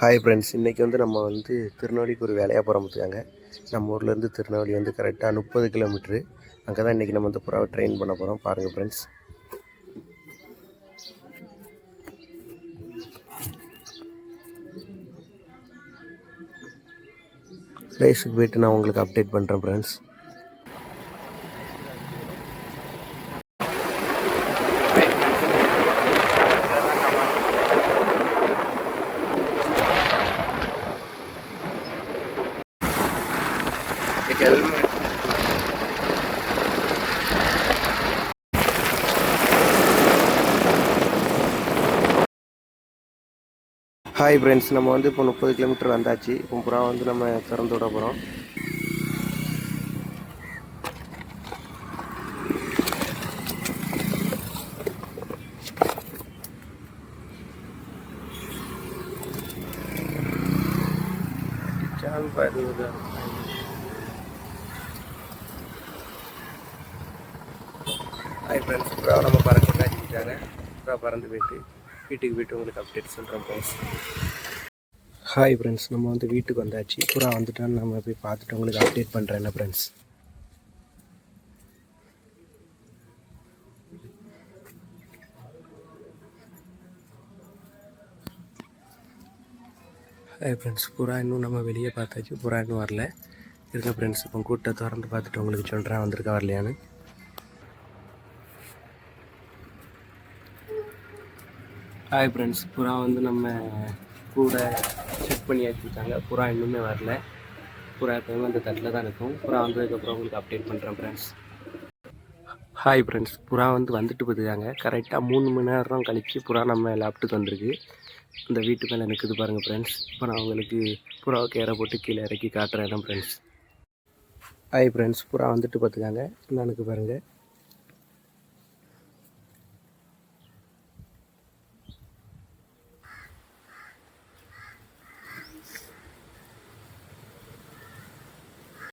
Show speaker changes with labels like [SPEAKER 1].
[SPEAKER 1] Hi friends, இன்றைக்கி நம்ம திருநெல்வேலிக்கு ஒரு வேலையாக போகிறோம் பார்த்துக்காங்க. நம்ம ஊர்லேருந்து திருநெல்வேலி கரெக்டாக 30 கிலோமீட்ரு. அங்கே தான் இன்றைக்கி நம்ம புறாவை ட்ரெயின் பண்ண போகிறோம். பாருங்கள் ஃப்ரெண்ட்ஸ், பிளேஸுக்கு போய்ட்டு நான் உங்களுக்கு அப்டேட் பண்ணுறேன் ஃப்ரெண்ட்ஸ். ஹாய் ஃப்ரெண்ட்ஸ், நம்ம இப்போ 30 கிலோமீட்டர் வந்தாச்சு. இப்போ புறா நம்ம திறந்து விட போகிறோம். ஹாய் ஃப்ரெண்ட்ஸ், புறா நம்ம பறக்க காட்டிக்கிட்டாங்க. புறா பறந்து போயிட்டு வீட்டுக்கு போய்ட்டு உங்களுக்கு அப்டேட் சொல்கிறேன் ஃப்ரெண்ட்ஸ். ஹாய் ஃப்ரெண்ட்ஸ், நம்ம வீட்டுக்கு வந்தாச்சு. புறா வந்துட்டான்னு நம்ம போய் பார்த்துட்டு உங்களுக்கு அப்டேட் பண்ணுறேன் என்ன ஃப்ரெண்ட்ஸ். ஹாய் ஃப்ரெண்ட்ஸ், புறா இன்னும் நம்ம வெளியே பார்த்தாச்சு. புறா இன்னும் வரல இருக்க ஃப்ரெண்ட்ஸ். இப்போ கூட்டத்தை திறந்து பார்த்துட்டு உங்களுக்கு சொல்கிறேன் வந்திருக்கா வரலையான்னு. ஹாய் ஃப்ரெண்ட்ஸ், புறா நம்ம கூட செக் பண்ணி வச்சுருக்காங்க. புறா இன்னுமே வரல. புறா எப்போயுமே அந்த தட்டில் தான் இருக்கும். புறா வந்ததுக்கப்புறம் உங்களுக்கு அப்டேட் பண்ணுறேன் ஃப்ரெண்ட்ஸ். ஹாய் ஃப்ரெண்ட்ஸ், புறா வந்துட்டு போயிருக்காங்க. கரெக்டாக 3 மணி நேரம் கழித்து புறா நம்ம லேப்டுக்கு வந்திருக்கு. இந்த வீட்டு மேலே நிற்குது பாருங்கள் ஃப்ரெண்ட்ஸ். இப்போ நான் உங்களுக்கு புறாவுக்கு ஏற போட்டு கீழே இறக்கி காட்டுறேன் ஃப்ரெண்ட்ஸ். ஹாய் ஃப்ரெண்ட்ஸ், புறா வந்துட்டு பார்த்துக்காங்க. எனக்கு பாருங்கள்,